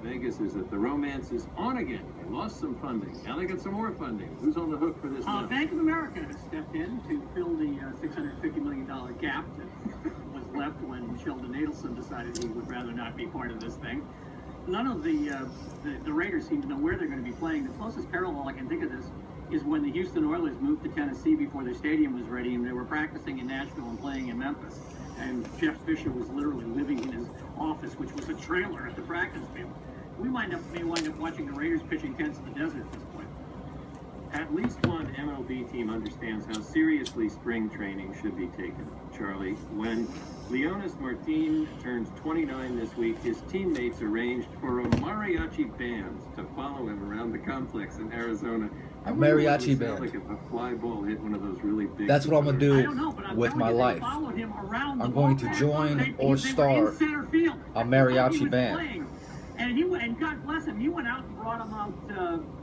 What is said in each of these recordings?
Vegas is that the romance is on again. They lost some funding. Now they got some more funding. Who's on the hook for this now? Bank of America has stepped in to fill the $650 million gap that was left when Sheldon Adelson decided he would rather not be part of this thing. None of the Raiders seem to know where they're going to be playing. The closest parallel I can think of this is when the Houston Oilers moved to Tennessee before their stadium was ready, and they were practicing in Nashville and playing in Memphis. And Jeff Fisher was literally living in his office, which was a trailer at the practice field. We may wind up watching the Raiders pitching tents in the desert at this point. At least one MLB team understands how seriously spring training should be taken, Charlie. When Leonys Martin turns 29 this week, his teammates arranged for a mariachi band to follow him around the complex in Arizona. A mariachi band. Like if a fly ball hit one of those really big. That's what I'm gonna do with my life. I'm going to join or start a mariachi band. And God bless him, he went out and brought them out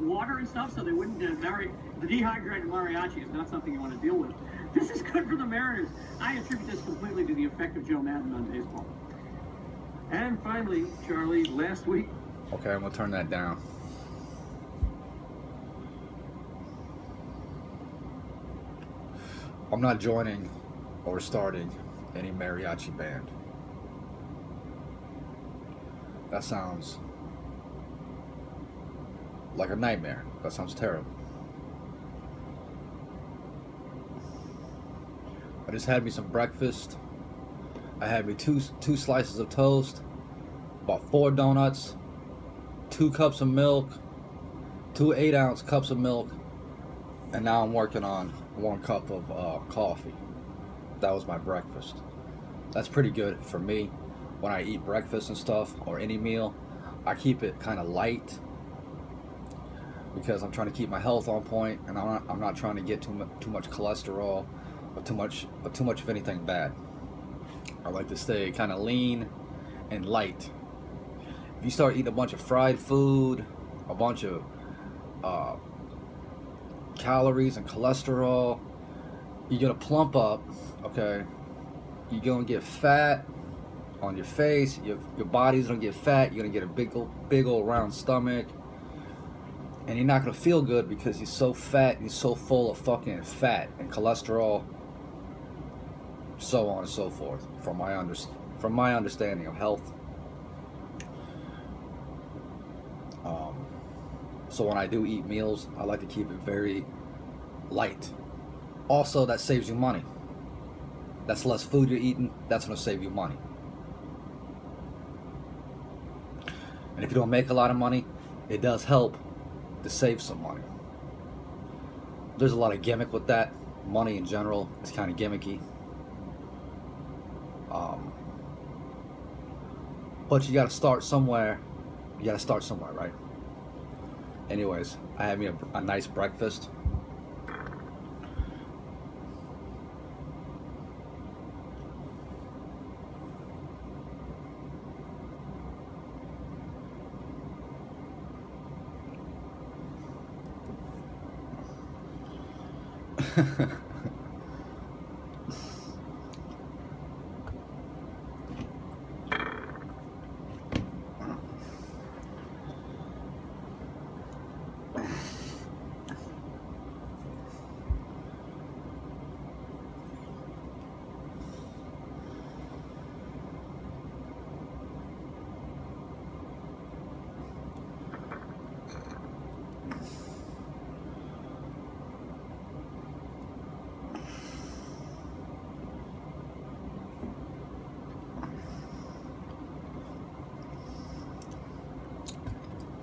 water and stuff so they wouldn't the dehydrated mariachi is not something you want to deal with. This is good for the Mariners. I attribute this completely to the effect of Joe Madden on baseball. And finally, Charlie, last week. Okay, I'm gonna turn that down. I'm not joining or starting any mariachi band. That sounds like a nightmare. That sounds terrible. I just had me some breakfast. I had me two slices of toast, about 4 donuts, 2 cups of milk, 2 8-ounce cups of milk, and now I'm working on 1 cup of coffee. That was my breakfast. That's pretty good for me. When I eat breakfast and stuff, or any meal, I keep it kind of light because I'm trying to keep my health on point, and I'm not trying to get too much cholesterol or too much of anything bad. I like to stay kind of lean and light. If you start eating a bunch of fried food, a bunch of calories and cholesterol, you're gonna plump up. Okay, you're gonna get fat on your face, your body's gonna get fat, you're gonna get a big old round stomach, and you're not gonna feel good because you're so fat and you're so full of fucking fat and cholesterol, so on and so forth, from my understanding of health. So when I do eat meals, I like to keep it very light. Also, that saves you money. That's less food you're eating, that's gonna save you money. And if you don't make a lot of money, it does help to save some money. There's a lot of gimmick with that. Money in general is kind of gimmicky. But you gotta start somewhere. You gotta start somewhere, right? Anyways, I had me a nice breakfast.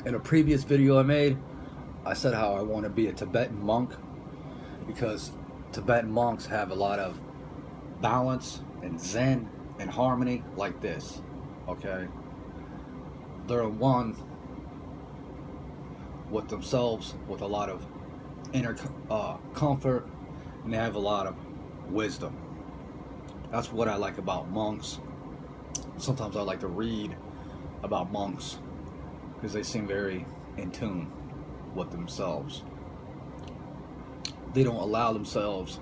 In a previous video I made, I said how I want to be a Tibetan monk because Tibetan monks have a lot of balance and zen and harmony like this, okay? They're one with themselves, with a lot of inner comfort, and they have a lot of wisdom. That's what I like about monks. Sometimes I like to read about monks because they seem very in tune with themselves. They don't allow themselves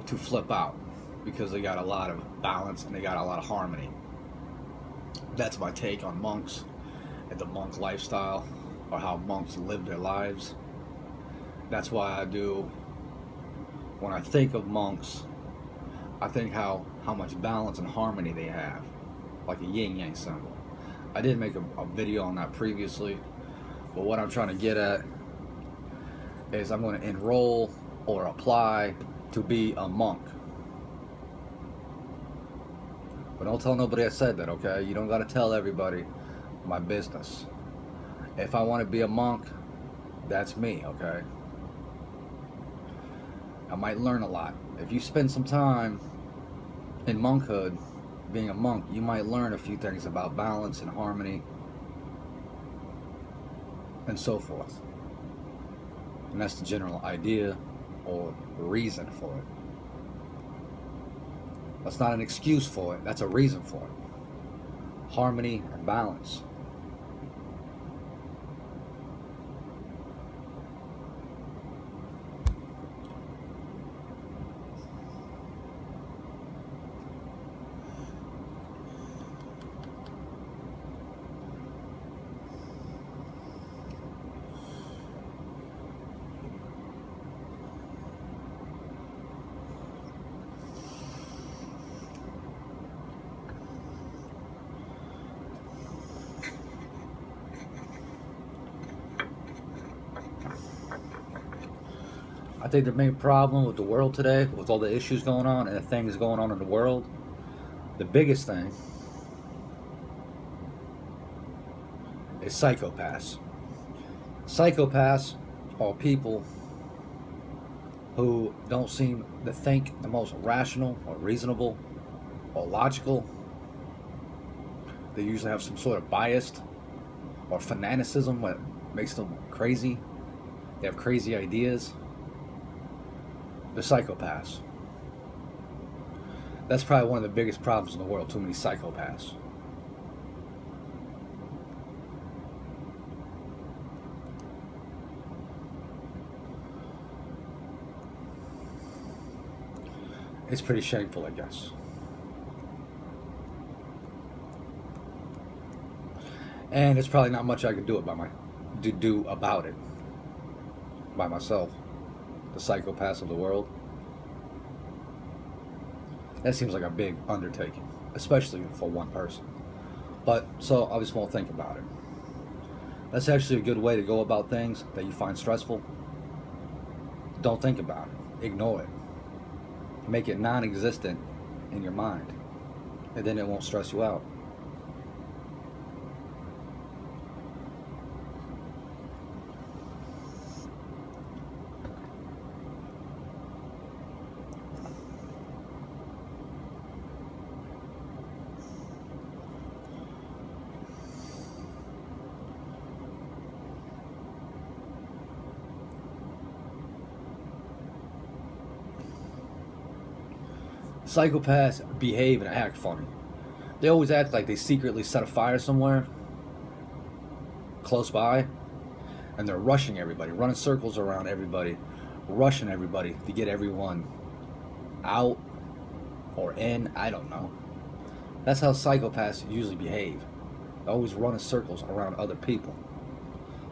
to flip out because they got a lot of balance and they got a lot of harmony. That's my take on monks and the monk lifestyle, or how monks live their lives. That's why I do, when I think of monks, I think how much balance and harmony they have, like a yin-yang symbol. I did make a video on that previously, but what I'm trying to get at is I'm going to enroll or apply to be a monk. But don't tell nobody I said that, okay? You don't got to tell everybody my business. If I want to be a monk, that's me, okay? I might learn a lot. If you spend some time in monkhood, being a monk, you might learn a few things about balance and harmony and so forth. And that's the general idea or reason for it. That's not an excuse for it, that's a reason for it. Harmony and balance. I think the main problem with the world today, with all the issues going on and the things going on in the world, the biggest thing is psychopaths. Psychopaths are people who don't seem to think the most rational or reasonable or logical. They usually have some sort of bias or fanaticism that makes them crazy. They have crazy ideas. The psychopaths. That's probably one of the biggest problems in the world, too many psychopaths. It's pretty shameful, I guess. And there's probably not much I can do about it by myself. The psychopaths of the world. That seems like a big undertaking, especially for one person. But so I just won't think about it. That's actually a good way to go about things that you find stressful. Don't think about it. Ignore it. Make it non-existent in your mind, and then it won't stress you out. Psychopaths behave and act funny. They always act like they secretly set a fire somewhere close by, and they're rushing everybody, running circles around everybody, rushing everybody to get everyone out or in, I don't know. That's how psychopaths usually behave. They always run in circles around other people,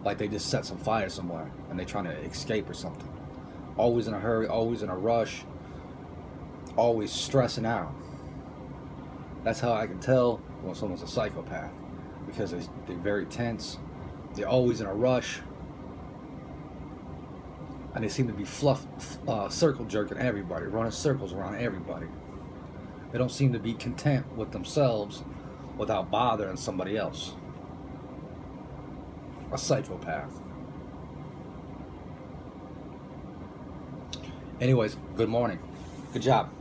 like they just set some fire somewhere and they're trying to escape or something. Always in a hurry, always in a rush, always stressing out. That's how I can tell when someone's a psychopath, because they're very tense, they're always in a rush, and they seem to be circle jerking everybody, running circles around everybody. They don't seem to be content with themselves without bothering somebody else. A psychopath. Anyways, good morning. Good job.